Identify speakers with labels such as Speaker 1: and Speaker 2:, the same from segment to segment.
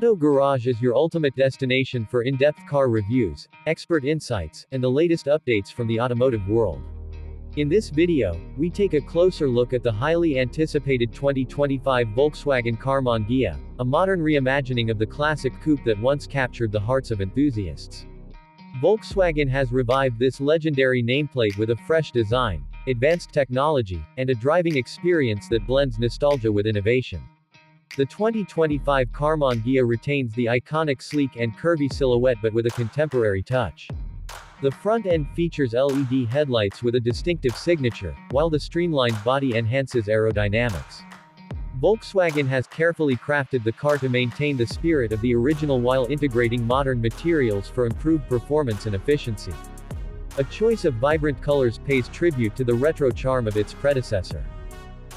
Speaker 1: Auto Garage is your ultimate destination for in-depth car reviews, expert insights, and the latest updates from the automotive world. In this video, we take a closer look at the highly anticipated 2025 Volkswagen Karmann Ghia, a modern reimagining of the classic coupe that once captured the hearts of enthusiasts. Volkswagen has revived this legendary nameplate with a fresh design, advanced technology, and a driving experience that blends nostalgia with innovation. The 2025 Karmann Ghia retains the iconic sleek and curvy silhouette but with a contemporary touch. The front end features LED headlights with a distinctive signature, while the streamlined body enhances aerodynamics. Volkswagen has carefully crafted the car to maintain the spirit of the original while integrating modern materials for improved performance and efficiency. A choice of vibrant colors pays tribute to the retro charm of its predecessor.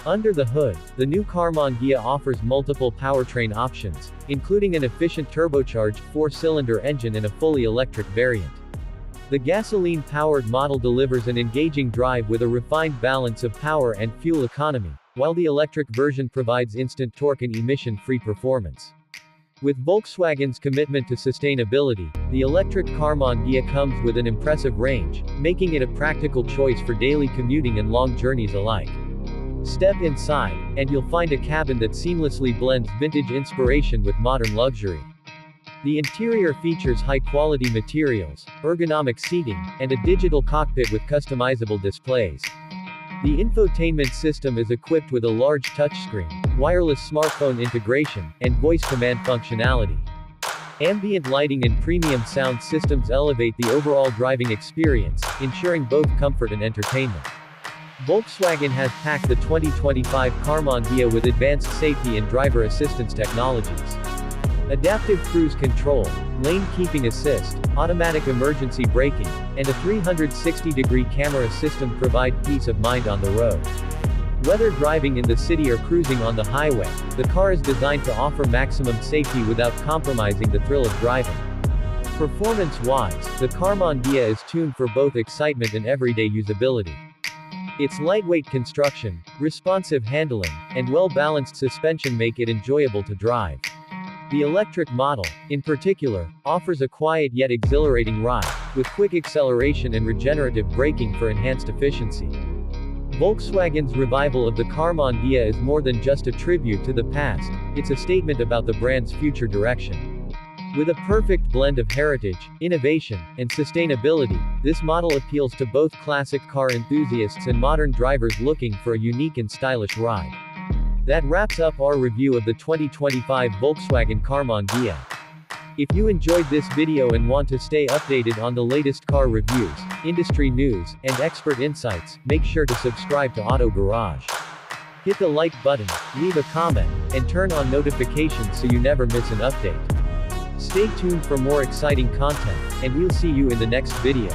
Speaker 1: Under the hood, the new Karmann Ghia offers multiple powertrain options, including an efficient turbocharged 4-cylinder engine and a fully electric variant. The gasoline-powered model delivers an engaging drive with a refined balance of power and fuel economy, while the electric version provides instant torque and emission-free performance. With Volkswagen's commitment to sustainability, the electric Karmann Ghia comes with an impressive range, making it a practical choice for daily commuting and long journeys alike. Step inside, and you'll find a cabin that seamlessly blends vintage inspiration with modern luxury. The interior features high-quality materials, ergonomic seating, and a digital cockpit with customizable displays. The infotainment system is equipped with a large touchscreen, wireless smartphone integration, and voice command functionality. Ambient lighting and premium sound systems elevate the overall driving experience, ensuring both comfort and entertainment. Volkswagen has packed the 2025 Karmann Ghia with advanced safety and driver assistance technologies. Adaptive cruise control, lane keeping assist, automatic emergency braking, and a 360-degree camera system provide peace of mind on the road. Whether driving in the city or cruising on the highway, the car is designed to offer maximum safety without compromising the thrill of driving. Performance-wise, the Karmann Ghia is tuned for both excitement and everyday usability. Its lightweight construction, responsive handling, and well-balanced suspension make it enjoyable to drive. The electric model, in particular, offers a quiet yet exhilarating ride, with quick acceleration and regenerative braking for enhanced efficiency. Volkswagen's revival of the Karmann Ghia is more than just a tribute to the past, it's a statement about the brand's future direction. With a perfect blend of heritage, innovation, and sustainability, this model appeals to both classic car enthusiasts and modern drivers looking for a unique and stylish ride. That wraps up our review of the 2025 Volkswagen Karmann Ghia. If you enjoyed this video and want to stay updated on the latest car reviews, industry news, and expert insights, make sure to subscribe to Auto Garage. Hit the like button, leave a comment, and turn on notifications so you never miss an update. Stay tuned for more exciting content, and we'll see you in the next video.